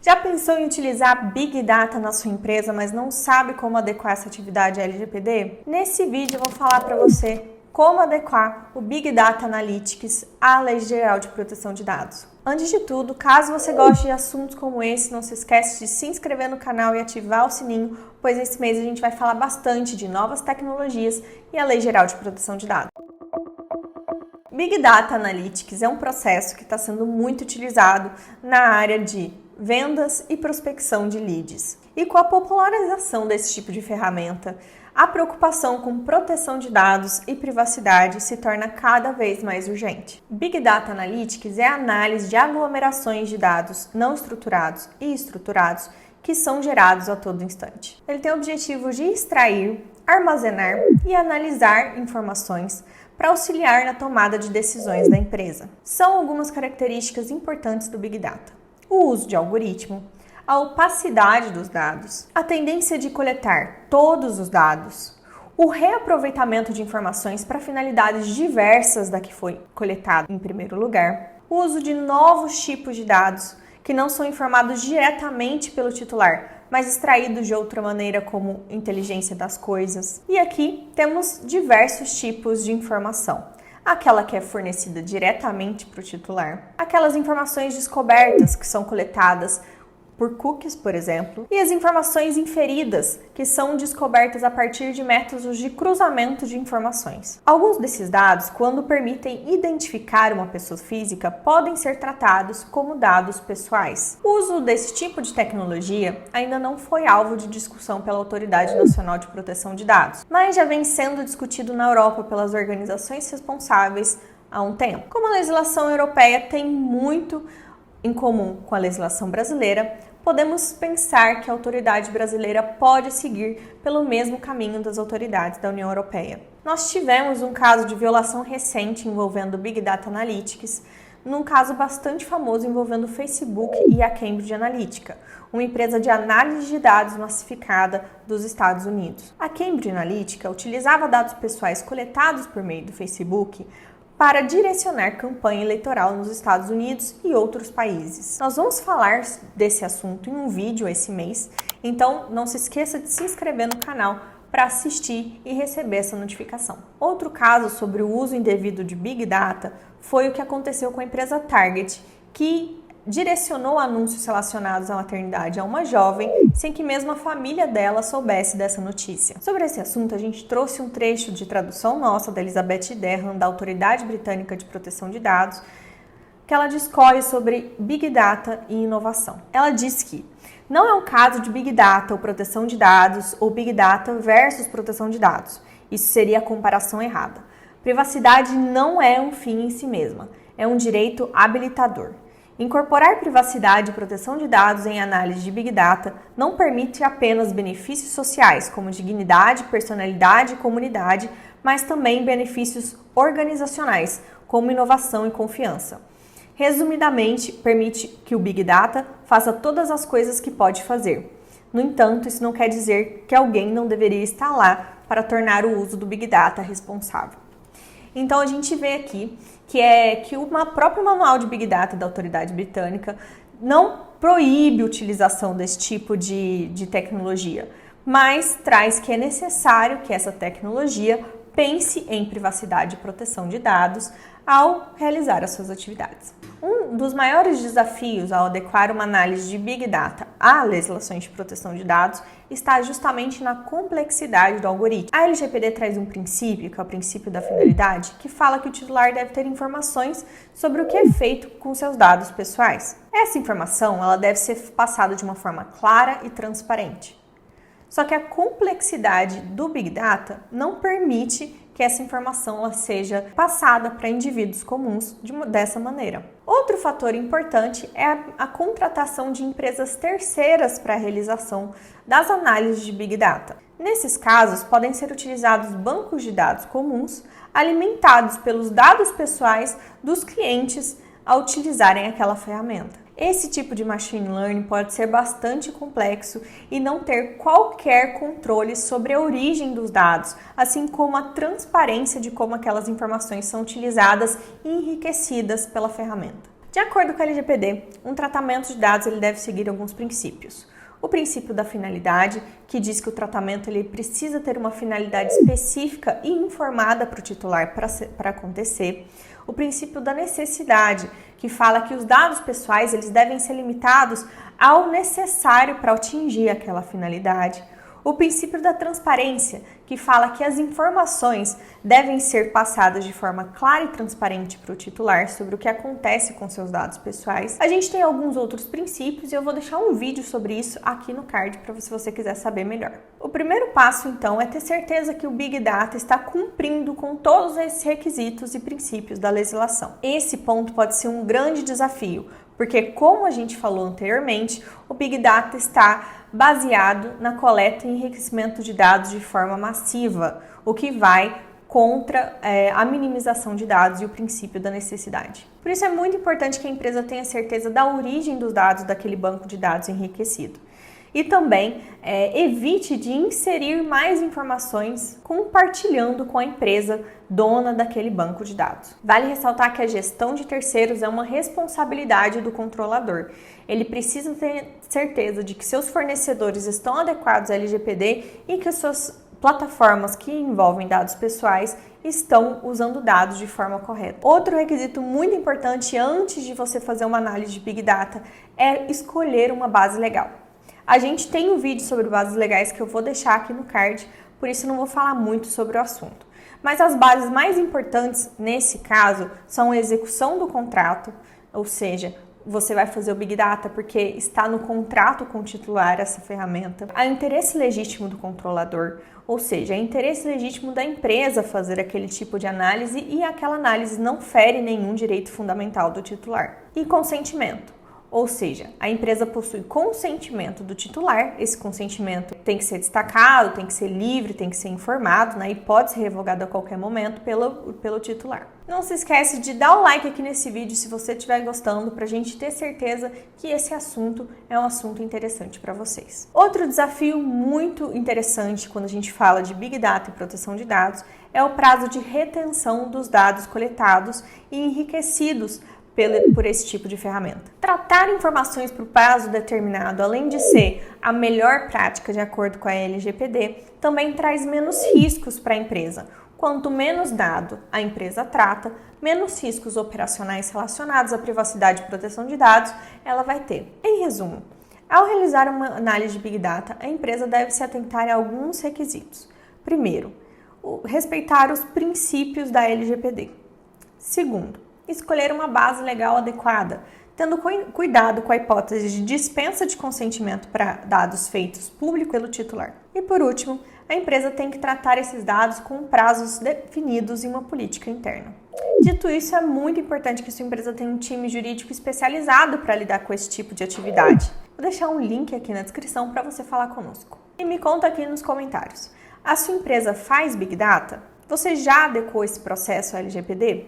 Já pensou em utilizar Big Data na sua empresa, mas não sabe como adequar essa atividade à LGPD? Nesse vídeo eu vou falar para você como adequar o Big Data Analytics à Lei Geral de Proteção de Dados. Antes de tudo, caso você goste de assuntos como esse, não se esquece de se inscrever no canal e ativar o sininho, pois esse mês a gente vai falar bastante de novas tecnologias e a Lei Geral de Proteção de Dados. Big Data Analytics é um processo que está sendo muito utilizado na área de vendas e prospecção de leads. E com a popularização desse tipo de ferramenta, a preocupação com proteção de dados e privacidade se torna cada vez mais urgente. Big Data Analytics é a análise de aglomerações de dados não estruturados e estruturados que são gerados a todo instante. Ele tem o objetivo de extrair, armazenar e analisar informações para auxiliar na tomada de decisões da empresa. São algumas características importantes do Big Data: o uso de algoritmo, a opacidade dos dados, a tendência de coletar todos os dados, o reaproveitamento de informações para finalidades diversas da que foi coletado em primeiro lugar, o uso de novos tipos de dados que não são informados diretamente pelo titular, mas extraídos de outra maneira, como inteligência das coisas. E aqui temos diversos tipos de informação. Aquela que é fornecida diretamente para o titular, aquelas informações descobertas que são coletadas por cookies, por exemplo, e as informações inferidas, que são descobertas a partir de métodos de cruzamento de informações. Alguns desses dados, quando permitem identificar uma pessoa física, podem ser tratados como dados pessoais. O uso desse tipo de tecnologia ainda não foi alvo de discussão pela Autoridade Nacional de Proteção de Dados, mas já vem sendo discutido na Europa pelas organizações responsáveis há um tempo. Como a legislação europeia tem muito em comum com a legislação brasileira, podemos pensar que a autoridade brasileira pode seguir pelo mesmo caminho das autoridades da União Europeia. Nós tivemos um caso de violação recente envolvendo Big Data Analytics, num caso bastante famoso envolvendo o Facebook e a Cambridge Analytica, uma empresa de análise de dados massificada dos Estados Unidos. A Cambridge Analytica utilizava dados pessoais coletados por meio do Facebook para direcionar campanha eleitoral nos Estados Unidos e outros países. Nós vamos falar desse assunto em um vídeo esse mês, então não se esqueça de se inscrever no canal para assistir e receber essa notificação. Outro caso sobre o uso indevido de Big Data foi o que aconteceu com a empresa Target, que direcionou anúncios relacionados à maternidade a uma jovem sem que mesmo a família dela soubesse dessa notícia. Sobre esse assunto, a gente trouxe um trecho de tradução nossa da Elizabeth Derham, da Autoridade Britânica de Proteção de Dados, que ela discorre sobre Big Data e inovação. Ela diz que não é um caso de Big Data ou proteção de dados ou Big Data versus proteção de dados. Isso seria a comparação errada. Privacidade não é um fim em si mesma, é um direito habilitador. Incorporar privacidade e proteção de dados em análise de Big Data não permite apenas benefícios sociais, como dignidade, personalidade e comunidade, mas também benefícios organizacionais, como inovação e confiança. Resumidamente, permite que o Big Data faça todas as coisas que pode fazer. No entanto, isso não quer dizer que alguém não deveria estar lá para tornar o uso do Big Data responsável. Então, a gente vê aqui que o próprio manual de Big Data da Autoridade Britânica não proíbe a utilização desse tipo de tecnologia, mas traz que é necessário que essa tecnologia pense em privacidade e proteção de dados ao realizar as suas atividades. Um dos maiores desafios ao adequar uma análise de Big Data à legislação de proteção de dados está justamente na complexidade do algoritmo. A LGPD traz um princípio, que é o princípio da finalidade, que fala que o titular deve ter informações sobre o que é feito com seus dados pessoais. Essa informação ela deve ser passada de uma forma clara e transparente. Só que a complexidade do Big Data não permite que essa informação ela seja passada para indivíduos comuns dessa maneira. Outro fator importante é a contratação de empresas terceiras para a realização das análises de Big Data. Nesses casos, podem ser utilizados bancos de dados comuns alimentados pelos dados pessoais dos clientes ao utilizarem aquela ferramenta. Esse tipo de machine learning pode ser bastante complexo e não ter qualquer controle sobre a origem dos dados, assim como a transparência de como aquelas informações são utilizadas e enriquecidas pela ferramenta. De acordo com a LGPD, um tratamento de dados ele deve seguir alguns princípios. O princípio da finalidade, que diz que o tratamento ele precisa ter uma finalidade específica e informada para o titular para acontecer. O princípio da necessidade, que fala que os dados pessoais eles devem ser limitados ao necessário para atingir aquela finalidade. O princípio da transparência, que fala que as informações devem ser passadas de forma clara e transparente para o titular sobre o que acontece com seus dados pessoais. A gente tem alguns outros princípios e eu vou deixar um vídeo sobre isso aqui no card para se você quiser saber melhor. O primeiro passo, então, é ter certeza que o Big Data está cumprindo com todos esses requisitos e princípios da legislação. Esse ponto pode ser um grande desafio, porque, como a gente falou anteriormente, o Big Data está baseado na coleta e enriquecimento de dados de forma massiva, o que vai contra a minimização de dados e o princípio da necessidade. Por isso é muito importante que a empresa tenha certeza da origem dos dados daquele banco de dados enriquecido. E também evite de inserir mais informações compartilhando com a empresa dona daquele banco de dados. Vale ressaltar que a gestão de terceiros é uma responsabilidade do controlador. Ele precisa ter certeza de que seus fornecedores estão adequados à LGPD e que as suas plataformas que envolvem dados pessoais estão usando dados de forma correta. Outro requisito muito importante antes de você fazer uma análise de Big Data é escolher uma base legal. A gente tem um vídeo sobre bases legais que eu vou deixar aqui no card, por isso não vou falar muito sobre o assunto. Mas as bases mais importantes nesse caso são a execução do contrato, ou seja, você vai fazer o Big Data porque está no contrato com o titular essa ferramenta. A interesse legítimo do controlador, ou seja, é interesse legítimo da empresa fazer aquele tipo de análise e aquela análise não fere nenhum direito fundamental do titular. E consentimento. Ou seja, a empresa possui consentimento do titular, esse consentimento tem que ser destacado, tem que ser livre, tem que ser informado, né? E pode ser revogado a qualquer momento pelo titular. Não se esquece de dar o like aqui nesse vídeo se você estiver gostando, para a gente ter certeza que esse assunto é um assunto interessante para vocês. Outro desafio muito interessante quando a gente fala de Big Data e proteção de dados é o prazo de retenção dos dados coletados e enriquecidos por esse tipo de ferramenta. Tratar informações por prazo determinado, além de ser a melhor prática de acordo com a LGPD, também traz menos riscos para a empresa. Quanto menos dado a empresa trata, menos riscos operacionais relacionados à privacidade e proteção de dados ela vai ter. Em resumo, ao realizar uma análise de Big Data, a empresa deve se atentar a alguns requisitos. Primeiro, respeitar os princípios da LGPD. Segundo, escolher uma base legal adequada, tendo cuidado com a hipótese de dispensa de consentimento para dados feitos público pelo titular. E por último, a empresa tem que tratar esses dados com prazos definidos em uma política interna. Dito isso, é muito importante que sua empresa tenha um time jurídico especializado para lidar com esse tipo de atividade. Vou deixar um link aqui na descrição para você falar conosco. E me conta aqui nos comentários, a sua empresa faz Big Data? Você já adequou esse processo à LGPD?